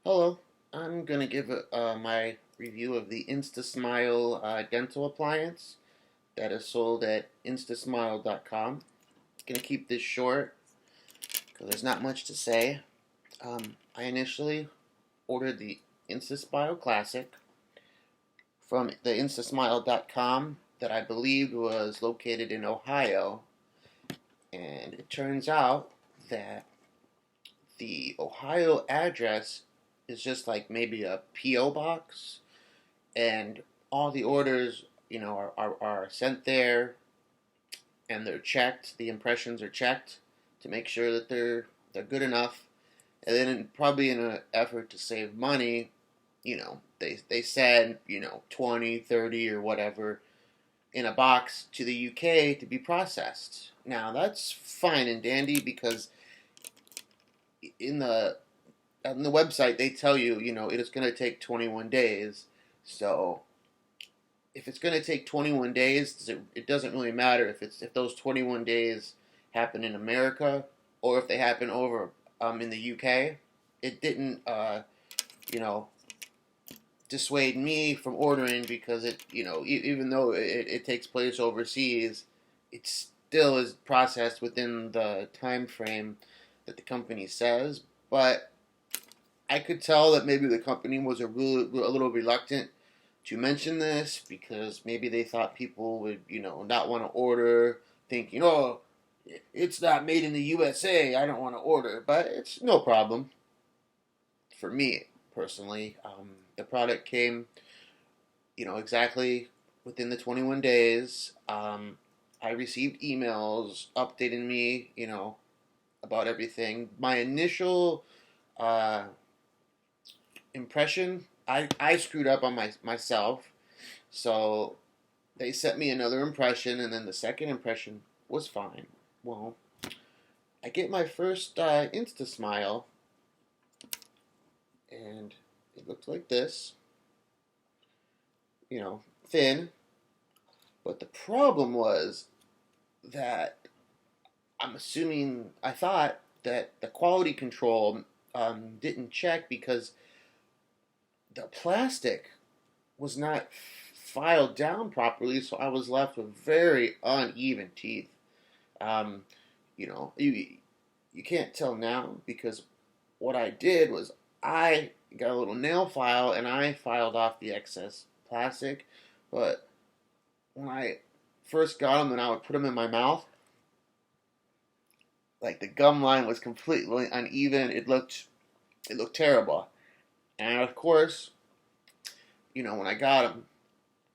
Hello, I'm going to give my review of the Insta-Smile dental appliance that is sold at instasmile.com. Going to keep this short because there's not much to say. I initially ordered the Insta-Smile Classic from the instasmile.com that I believed was located in Ohio, and it turns out that the Ohio address is just like maybe a P.O. box, and all the orders, are sent there, and they're checked. The impressions are checked to make sure that they're good enough. And then probably in an effort to save money, they send 20, 30, or whatever in a box to the UK to be processed. Now that's fine and dandy because in the on the website they tell you, it is going to take 21 days. So if it's going to take 21 days, it doesn't really matter if those 21 days happen in America or if they happen over in the UK. It didn't, you know, dissuade me from ordering because even though it takes place overseas, it still is processed within the time frame that the company says. But I could tell that maybe the company was a little reluctant to mention this because maybe they thought people would, not want to order, thinking, oh, it's not made in the USA, I don't want to order. But it's no problem for me personally. The product came, exactly within the 21 days. I received emails updating me, about everything. My initial uh, impression, I screwed up on myself. So they sent me another impression, and then the second impression was fine. Well, I get my first Insta Smile, and it looked like this, thin. But the problem was that I thought that the quality control didn't check because the plastic was not filed down properly, so I was left with very uneven teeth. Um, you can't tell now because what I did was I got a little nail file and I filed off the excess plastic. But when I first got them and I would put them in my mouth, like the gum line was completely uneven. It looked terrible. And of course, when I got them,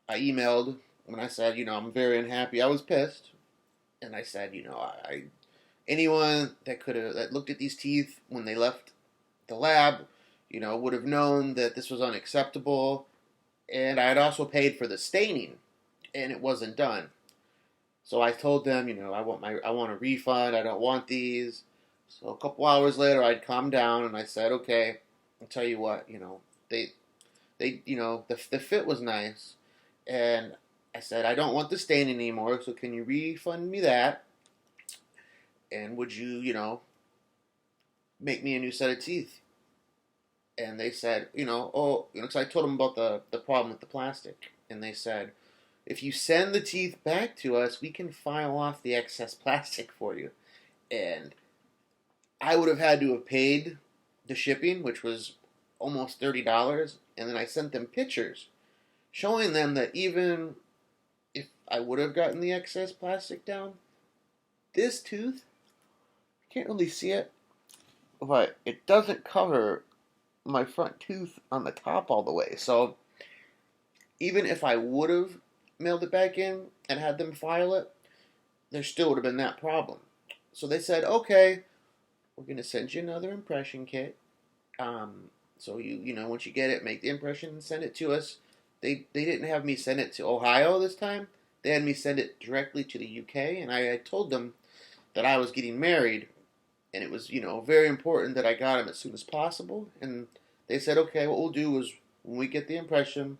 I emailed when I said, I'm very unhappy. I was pissed, and I said, anyone that looked at these teeth when they left the lab, would have known that this was unacceptable. And I had also paid for the staining, and it wasn't done. So I told them, I want a refund. I don't want these. So a couple hours later, I'd calm down and I said, okay, I'll tell you what, they the fit was nice, and I said I don't want the stain anymore. So can you refund me that? And would you, make me a new set of teeth? And they said, oh, because I told them about the problem with the plastic, and they said, if you send the teeth back to us, we can file off the excess plastic for you. And I would have had to have paid the shipping, which was almost $30, and then I sent them pictures showing them that even if I would have gotten the excess plastic down, this tooth, you can't really see it, but it doesn't cover my front tooth on the top all the way. So even if I would have mailed it back in and had them file it, there still would have been that problem. So they said, okay, we're going to send you another impression kit. So once you get it, make the impression and send it to us. They didn't have me send it to Ohio this time. They had me send it directly to the UK, and I had told them that I was getting married, and it was very important that I got them as soon as possible. And they said, okay, what we'll do is when we get the impression,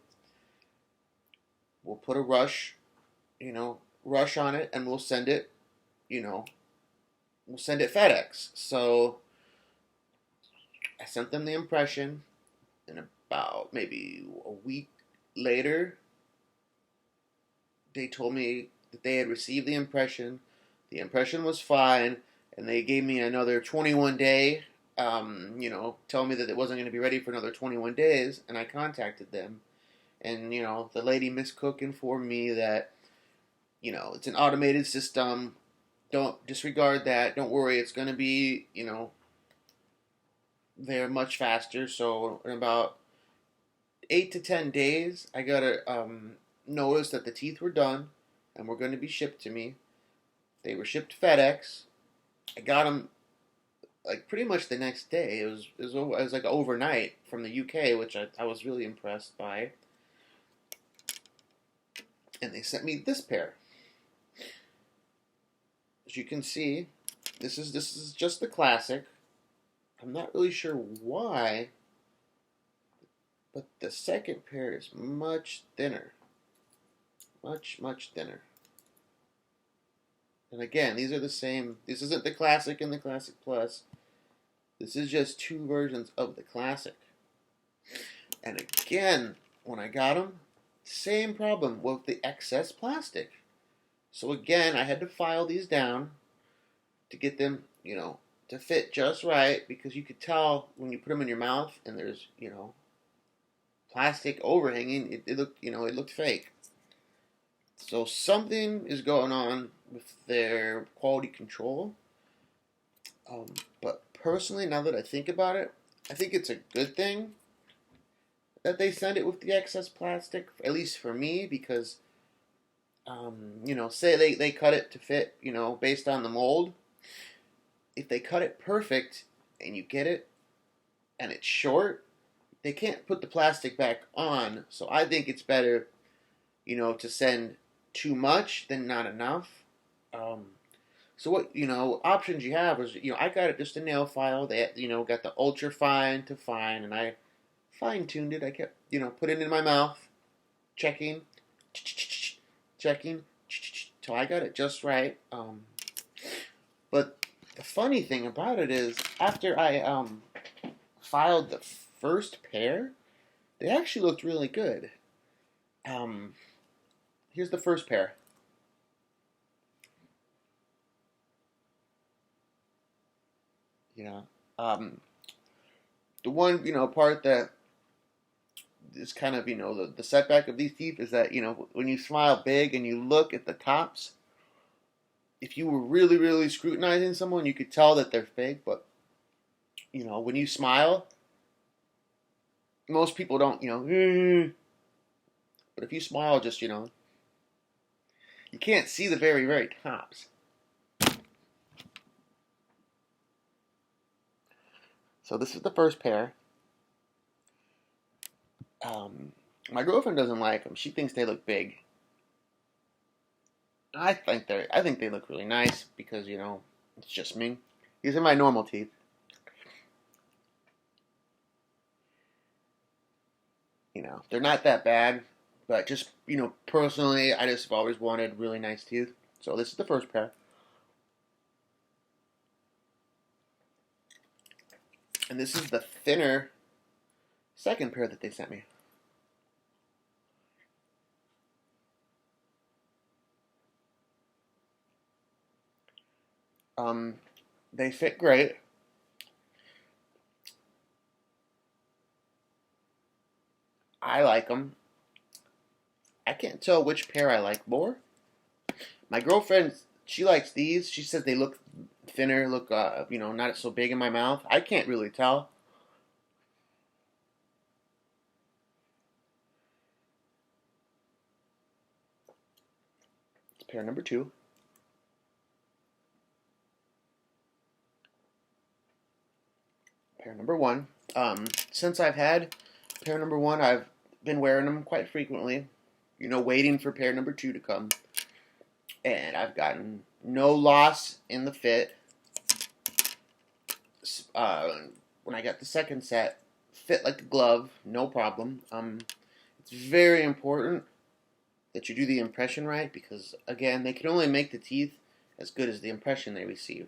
we'll put a rush on it, and we'll send it, we'll send it FedEx. So I sent them the impression, And about maybe a week later, they told me that they had received the impression. The impression was fine, and they gave me another 21 day, tell me that it wasn't going to be ready for another 21 days. And I contacted them, and the lady Miss Cook informed me that it's an automated system. Don't disregard that. Don't worry, it's going to be there much faster. So in about 8 to 10 days, I got a notice that the teeth were done and were going to be shipped to me. They were shipped FedEx. I got them like pretty much the next day. It was like overnight from the UK, which I was really impressed by. And they sent me this pair. As you can see, this is just the classic. I'm not really sure why, but the second pair is much thinner. Much thinner. And again, these are the same. This isn't the Classic and the Classic Plus. This is just two versions of the Classic. And again, when I got them, same problem with the excess plastic. So again, I had to file these down to get them, to fit just right, because you could tell when you put them in your mouth and there's, plastic overhanging, it looked fake. So something is going on with their quality control. But personally, now that I think about it, I think it's a good thing that they send it with the excess plastic, at least for me, because, say they cut it to fit, based on the mold. If they cut it perfect and you get it and it's short, they can't put the plastic back on. So I think it's better, to send too much than not enough. So what options you have is I got it just a nail file. They got the ultra fine to fine, and I fine tuned it. I kept put it in my mouth, checking till I got it just right. But the funny thing about it is, after I filed the first pair, they actually looked really good. Here's the first pair. The one part that is kind of the setback of these teeth is that when you smile big and you look at the tops, if you were really really scrutinizing someone, you could tell that they're fake. But when you smile, most people don't but if you smile, just you can't see the very very tops. So this is the first pair. My girlfriend doesn't like them. She thinks they look big. I think they look really nice because it's just me. These are my normal teeth. They're not that bad, but just personally, I just have always wanted really nice teeth. So this is the first pair. And this is the thinner second pair that they sent me. They fit great. I like them. I can't tell which pair I like more. My girlfriend, she likes these. She says they look thinner, look not so big in my mouth. I can't really tell. It's pair number 2. Pair number 1. Since I've had pair number 1, I've been wearing them quite frequently. Waiting for pair number 2 to come. And I've gotten no loss in the fit. When I got the second set, fit like a glove, no problem. It's very important that you do the impression right, because again, they can only make the teeth as good as the impression they receive.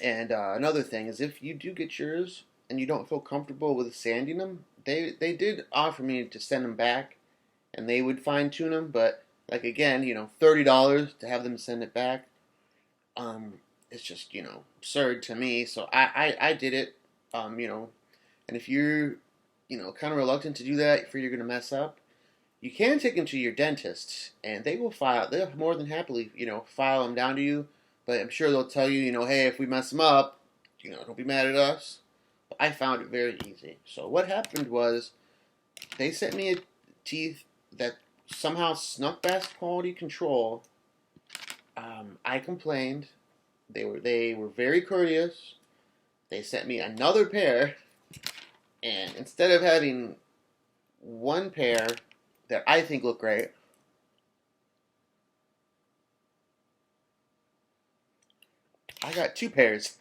And another thing is, if you do get yours and you don't feel comfortable with sanding them, they did offer me to send them back, and they would fine tune them. But like again, $30 to have them send it back, it's just absurd to me. So I did it, and if you're kind of reluctant to do that, if you're gonna mess up, you can take them to your dentist, and they will file. They'll more than happily, file them down to you. But I'm sure they'll tell you, hey, if we mess them up, don't be mad at us. But I found it very easy. So what happened was they sent me a teeth that somehow snuck past quality control. I complained. They were very courteous. They sent me another pair, and instead of having one pair that I think look great, I got two pairs.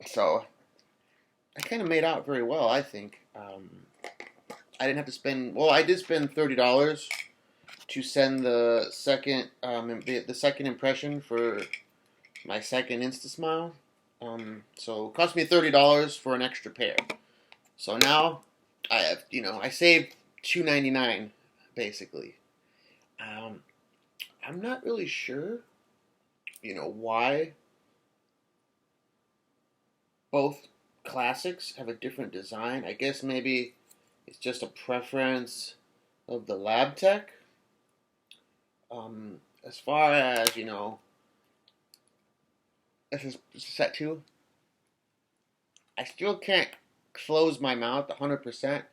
So I kind of made out very well, I think. I didn't have to spend. Well, I did spend $30 to send the second impression for my second Insta-Smile. So it cost me $30 for an extra pair. So now I have, I saved $2.99 basically. I'm not really sure, why both classics have a different design. I guess maybe it's just a preference of the lab tech. As far as, this is set 2, I still can't close my mouth 100%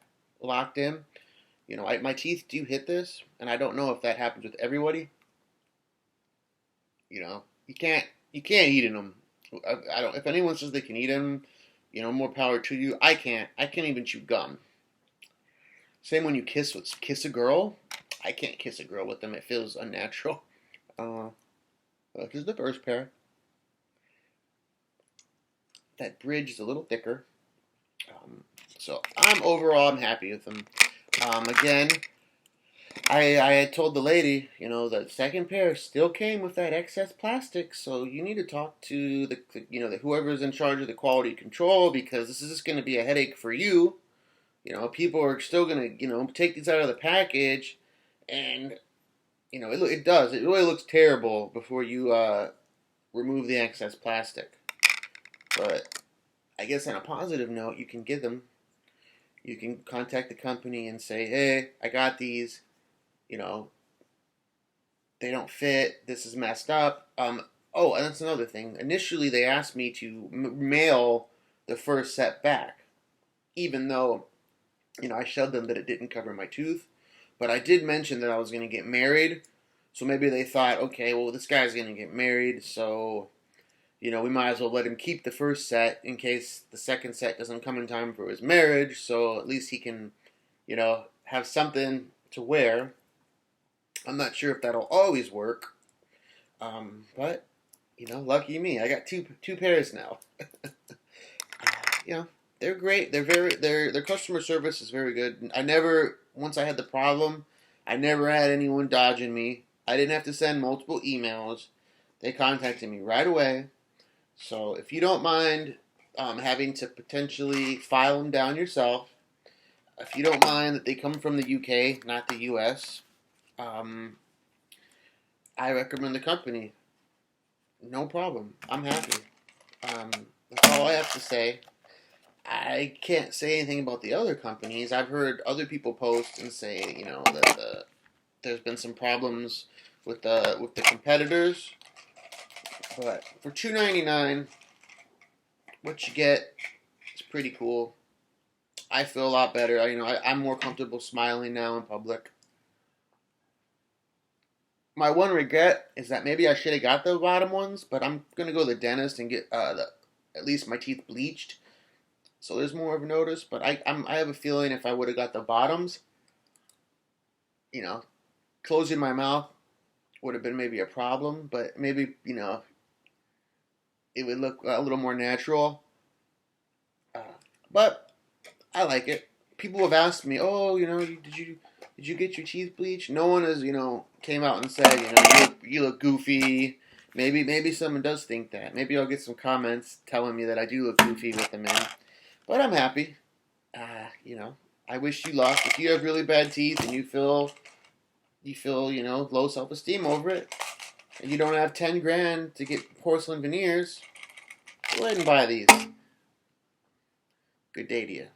locked in. My teeth do hit this, and I don't know if that happens with everybody. You can't eat in them. I don't. If anyone says they can eat them, more power to you. I can't. I can't even chew gum. Same when you kiss a girl. I can't kiss a girl with them. It feels unnatural. This is the first pair. That bridge is a little thicker. So I'm happy with them. Again, I had told the lady, the second pair still came with that excess plastic, so you need to talk to the whoever's in charge of the quality control, because this is just going to be a headache for you. People are still going to, take these out of the package, and, it does. It really looks terrible before you remove the excess plastic. But I guess on a positive note, you can get them. You can contact the company and say, hey, I got these. They don't fit. This is messed up. Oh, and that's another thing. Initially, they asked me to mail the first set back, even though, I showed them that it didn't cover my tooth. But I did mention that I was going to get married. So maybe they thought, okay, well, this guy's going to get married, so, we might as well let him keep the first set in case the second set doesn't come in time for his marriage. So at least he can, have something to wear. I'm not sure if that'll always work, but lucky me, I got two pairs now. They're great. Their customer service is very good. Once I had the problem, I never had anyone dodging me. I didn't have to send multiple emails. They contacted me right away. So if you don't mind having to potentially file them down yourself, if you don't mind that they come from the UK, not the US, I recommend the company. No problem. I'm happy. That's all I have to say. I can't say anything about the other companies. I've heard other people post and say, that there's been some problems with the competitors. But for $2.99, what you get is pretty cool. I feel a lot better. I'm more comfortable smiling now in public. My one regret is that maybe I should have got the bottom ones, but I'm gonna go to the dentist and get at least my teeth bleached, so there's more of a notice. But I have a feeling if I would have got the bottoms, closing my mouth would have been maybe a problem. But maybe it would look a little more natural. But I like it. People have asked me, oh, did you get your teeth bleached? No one has, came out and said, you look goofy. Maybe someone does think that. Maybe I'll get some comments telling me that I do look goofy with them in. But I'm happy. You know, I wish you luck. If you have really bad teeth and you feel low self-esteem over it, and you don't have 10 grand to get porcelain veneers, go ahead and buy these. Good day to you.